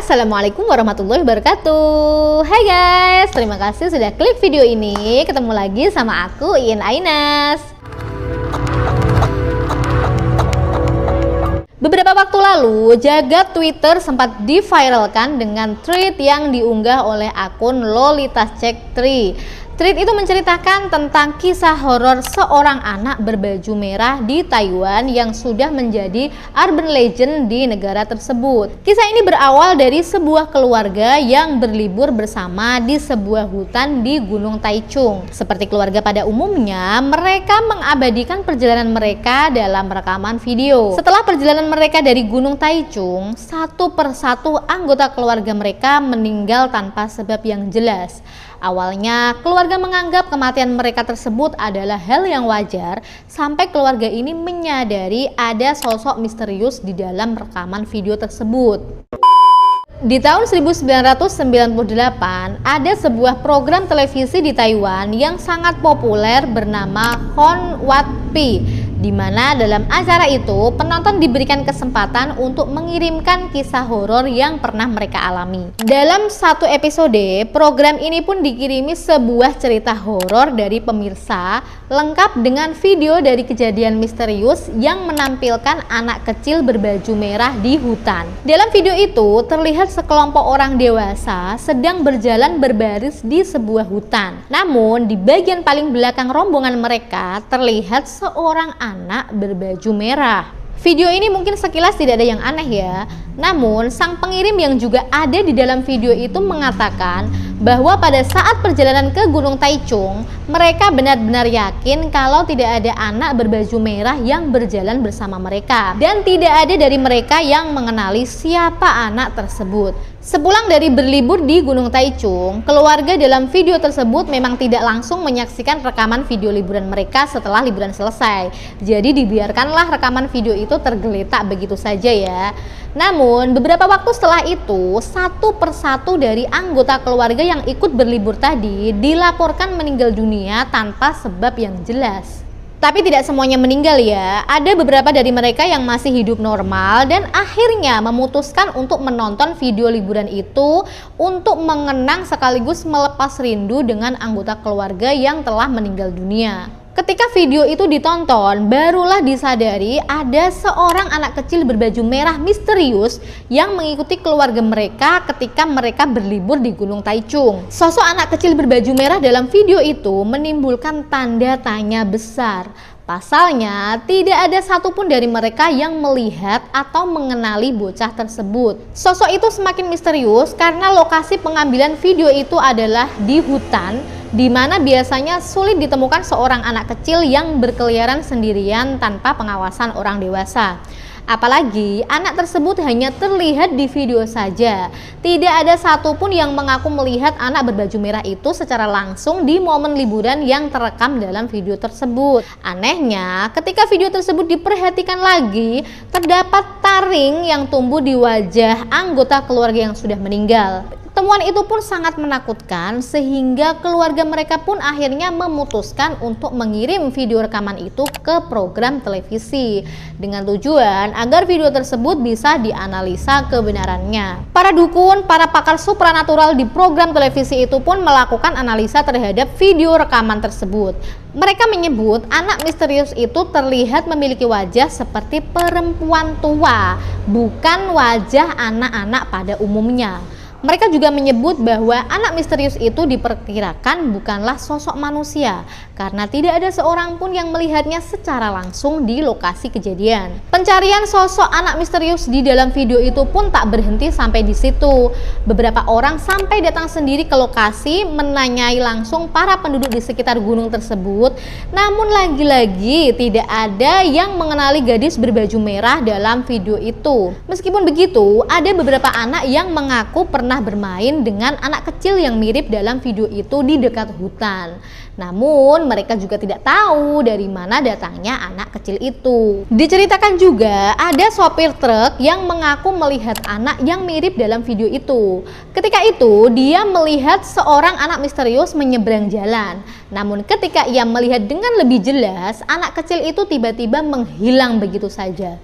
Assalamualaikum warahmatullahi wabarakatuh. Hai guys, terima kasih sudah klik video ini. Ketemu lagi sama aku, Iin Ainas. Beberapa waktu lalu, jagat Twitter sempat diviralkan dengan tweet yang diunggah oleh akun LolitaCek3. Tweet itu menceritakan tentang kisah horor seorang anak berbaju merah di Taiwan yang sudah menjadi urban legend di negara tersebut. Kisah ini berawal dari sebuah keluarga yang berlibur bersama di sebuah hutan di Gunung Taichung. Seperti keluarga pada umumnya, mereka mengabadikan perjalanan mereka dalam rekaman video. Setelah perjalanan mereka dari Gunung Taichung, satu persatu anggota keluarga mereka meninggal tanpa sebab yang jelas. Awalnya, keluarga menganggap kematian mereka tersebut adalah hal yang wajar sampai keluarga ini menyadari ada sosok misterius di dalam rekaman video tersebut. Di tahun 1998, ada sebuah program televisi di Taiwan yang sangat populer bernama Hon Wat Pi, di mana dalam acara itu penonton diberikan kesempatan untuk mengirimkan kisah horor yang pernah mereka alami. Dalam satu episode, program ini pun dikirimi sebuah cerita horor dari pemirsa lengkap dengan video dari kejadian misterius yang menampilkan anak kecil berbaju merah di hutan. Dalam video itu terlihat sekelompok orang dewasa sedang berjalan berbaris di sebuah hutan. Namun di bagian paling belakang rombongan mereka terlihat seorang anak berbaju merah. Video ini mungkin sekilas tidak ada yang aneh ya. Namun sang pengirim yang juga ada di dalam video itu mengatakan bahwa pada saat perjalanan ke Gunung Taichung, mereka benar-benar yakin kalau tidak ada anak berbaju merah yang berjalan bersama mereka, dan tidak ada dari mereka yang mengenali siapa anak tersebut. Sepulang dari berlibur di Gunung Taichung, keluarga dalam video tersebut memang tidak langsung menyaksikan rekaman video liburan mereka setelah liburan selesai. Jadi dibiarkanlah rekaman video itu tergeletak begitu saja ya. Namun beberapa waktu setelah itu, satu persatu dari anggota keluarga yang ikut berlibur tadi dilaporkan meninggal dunia tanpa sebab yang jelas. Tapi tidak semuanya meninggal ya, ada beberapa dari mereka yang masih hidup normal dan akhirnya memutuskan untuk menonton video liburan itu untuk mengenang sekaligus melepas rindu dengan anggota keluarga yang telah meninggal dunia. Ketika video itu ditonton, barulah disadari ada seorang anak kecil berbaju merah misterius yang mengikuti keluarga mereka ketika mereka berlibur di Gunung Taichung. Sosok anak kecil berbaju merah dalam video itu menimbulkan tanda tanya besar. Pasalnya, tidak ada satupun dari mereka yang melihat atau mengenali bocah tersebut. Sosok itu semakin misterius karena lokasi pengambilan video itu adalah di hutan, di mana biasanya sulit ditemukan seorang anak kecil yang berkeliaran sendirian tanpa pengawasan orang dewasa. Apalagi anak tersebut hanya terlihat di video saja. Tidak ada satupun yang mengaku melihat anak berbaju merah itu secara langsung di momen liburan yang terekam dalam video tersebut. Anehnya, ketika video tersebut diperhatikan lagi, terdapat taring yang tumbuh di wajah anggota keluarga yang sudah meninggal. Temuan itu pun sangat menakutkan sehingga keluarga mereka pun akhirnya memutuskan untuk mengirim video rekaman itu ke program televisi dengan tujuan agar video tersebut bisa dianalisa kebenarannya. Para dukun, para pakar supranatural di program televisi itu pun melakukan analisa terhadap video rekaman tersebut. Mereka menyebut anak misterius itu terlihat memiliki wajah seperti perempuan tua, bukan wajah anak-anak pada umumnya. Mereka juga menyebut bahwa anak misterius itu diperkirakan bukanlah sosok manusia karena tidak ada seorang pun yang melihatnya secara langsung di lokasi kejadian. Pencarian sosok anak misterius di dalam video itu pun tak berhenti sampai di situ. Beberapa orang sampai datang sendiri ke lokasi menanyai langsung para penduduk di sekitar gunung tersebut. Namun lagi-lagi tidak ada yang mengenali gadis berbaju merah dalam video itu. Meskipun begitu, ada beberapa anak yang mengaku pernah bermain dengan anak kecil yang mirip dalam video itu di dekat hutan. Namun mereka juga tidak tahu dari mana datangnya anak kecil itu. Diceritakan juga ada sopir truk yang mengaku melihat anak yang mirip dalam video itu. Ketika itu dia melihat seorang anak misterius menyeberang jalan. Namun ketika ia melihat dengan lebih jelas, anak kecil itu tiba-tiba menghilang begitu saja.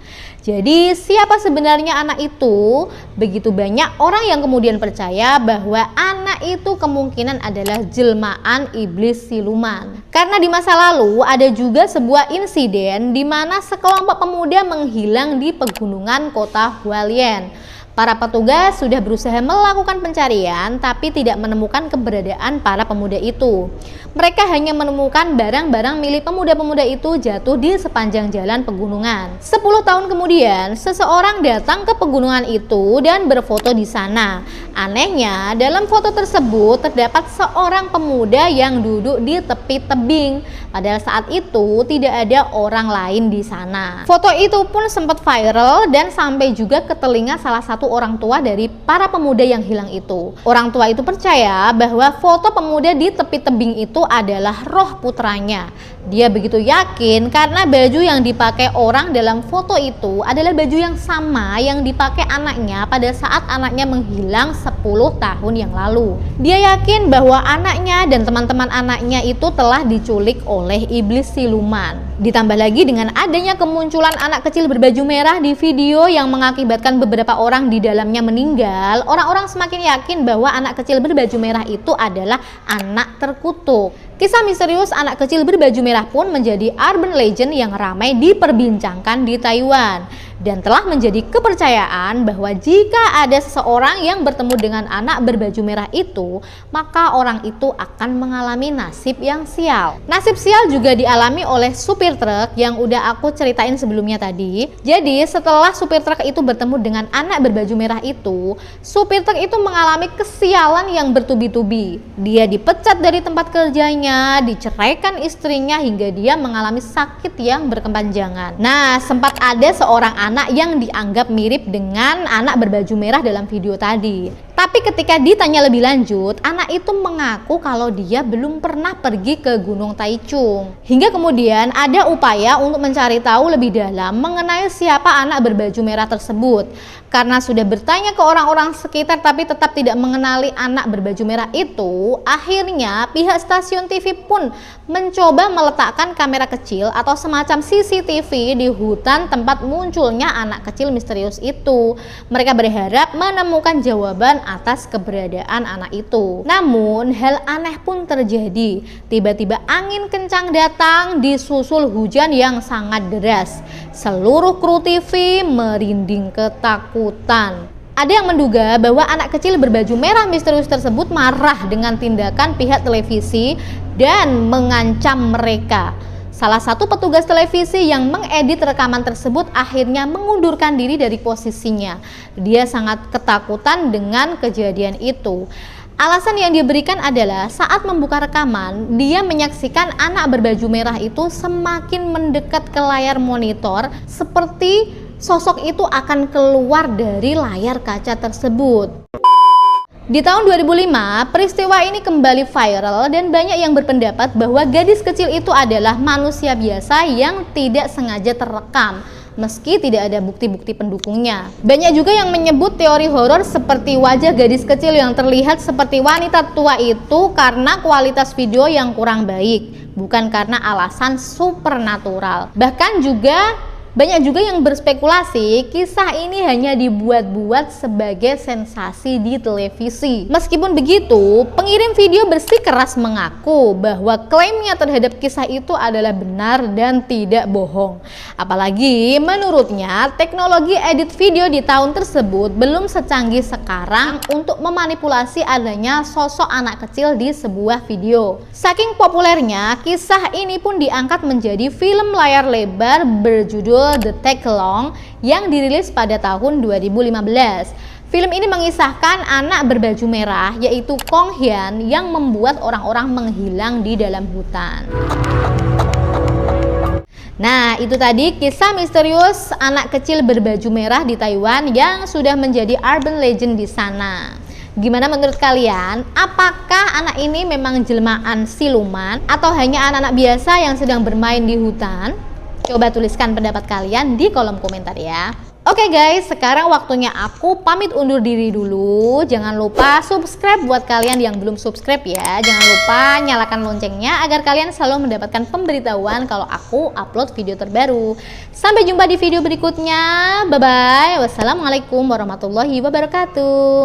Jadi siapa sebenarnya anak itu? Begitu banyak orang yang kemudian percaya bahwa anak itu kemungkinan adalah jelmaan iblis siluman. Karena di masa lalu ada juga sebuah insiden di mana sekelompok pemuda menghilang di pegunungan kota Hualien. Para petugas sudah berusaha melakukan pencarian tapi tidak menemukan keberadaan para pemuda itu. Mereka hanya menemukan barang-barang milik pemuda-pemuda itu jatuh di sepanjang jalan pegunungan. 10 tahun kemudian, seseorang datang ke pegunungan itu dan berfoto di sana. Anehnya, dalam foto tersebut terdapat seorang pemuda yang duduk di tepi tebing. Padahal saat itu tidak ada orang lain di sana. Foto itu pun sempat viral dan sampai juga ke telinga salah satu orang tua dari para pemuda yang hilang itu. Orang tua itu percaya bahwa foto pemuda di tepi tebing itu adalah roh putranya. Dia begitu yakin karena baju yang dipakai orang dalam foto itu adalah baju yang sama yang dipakai anaknya pada saat anaknya menghilang 10 tahun yang lalu. Dia yakin bahwa anaknya dan teman-teman anaknya itu telah diculik oleh iblis siluman. Ditambah lagi dengan adanya kemunculan anak kecil berbaju merah di video yang mengakibatkan beberapa orang di dalamnya meninggal, orang-orang semakin yakin bahwa anak kecil berbaju merah itu adalah anak terkutuk. Kisah misterius anak kecil berbaju merah pun menjadi urban legend yang ramai diperbincangkan di Taiwan dan telah menjadi kepercayaan bahwa jika ada seseorang yang bertemu dengan anak berbaju merah itu, maka orang itu akan mengalami nasib yang sial. Nasib sial juga dialami oleh supir truk yang udah aku ceritain sebelumnya tadi. Jadi setelah supir truk itu bertemu dengan anak berbaju merah itu, supir truk itu mengalami kesialan yang bertubi-tubi. Dia dipecat dari tempat kerjanya, diceraikan istrinya, hingga dia mengalami sakit yang berkepanjangan. Nah, sempat ada seorang anak yang dianggap mirip dengan anak berbaju merah dalam video tadi. Tapi ketika ditanya lebih lanjut, anak itu mengaku kalau dia belum pernah pergi ke Gunung Taichung. Hingga kemudian ada upaya untuk mencari tahu lebih dalam mengenai siapa anak berbaju merah tersebut. Karena sudah bertanya ke orang-orang sekitar tapi tetap tidak mengenali anak berbaju merah itu, akhirnya pihak stasiun TV pun mencoba meletakkan kamera kecil atau semacam CCTV di hutan tempat munculnya anak kecil misterius itu. Mereka berharap menemukan jawaban atas keberadaan anak itu. Namun hal aneh pun terjadi. Tiba-tiba angin kencang datang disusul hujan yang sangat deras. Seluruh kru TV merinding ketakutan. Ada yang menduga bahwa anak kecil berbaju merah misterius tersebut marah dengan tindakan pihak televisi dan mengancam mereka. Salah satu petugas televisi yang mengedit rekaman tersebut akhirnya mengundurkan diri dari posisinya. Dia sangat ketakutan dengan kejadian itu. Alasan yang diberikan adalah saat membuka rekaman, dia menyaksikan anak berbaju merah itu semakin mendekat ke layar monitor seperti sosok itu akan keluar dari layar kaca tersebut. Di tahun 2005, peristiwa ini kembali viral dan banyak yang berpendapat bahwa gadis kecil itu adalah manusia biasa yang tidak sengaja terekam, meski tidak ada bukti-bukti pendukungnya. Banyak juga yang menyebut teori horor seperti wajah gadis kecil yang terlihat seperti wanita tua itu karena kualitas video yang kurang baik, bukan karena alasan supernatural. Bahkan juga banyak juga yang berspekulasi kisah ini hanya dibuat-buat sebagai sensasi di televisi. Meskipun begitu, pengirim video bersikeras mengaku bahwa klaimnya terhadap kisah itu adalah benar dan tidak bohong. Apalagi menurutnya teknologi edit video di tahun tersebut belum secanggih sekarang untuk memanipulasi adanya sosok anak kecil di sebuah video. Saking populernya, kisah ini pun diangkat menjadi film layar lebar berjudul The Tag-Along yang dirilis pada tahun 2015. Film ini mengisahkan anak berbaju merah yaitu Kong Hyun yang membuat orang-orang menghilang di dalam hutan. Nah, itu tadi kisah misterius anak kecil berbaju merah di Taiwan yang sudah menjadi urban legend di sana. Gimana menurut kalian? Apakah anak ini memang jelmaan siluman atau hanya anak-anak biasa yang sedang bermain di hutan? Coba tuliskan pendapat kalian di kolom komentar ya. Oke guys, sekarang waktunya aku pamit undur diri dulu. Jangan lupa subscribe buat kalian yang belum subscribe ya. Jangan lupa nyalakan loncengnya agar kalian selalu mendapatkan pemberitahuan kalau aku upload video terbaru. Sampai jumpa di video berikutnya. Bye bye. Wassalamualaikum warahmatullahi wabarakatuh.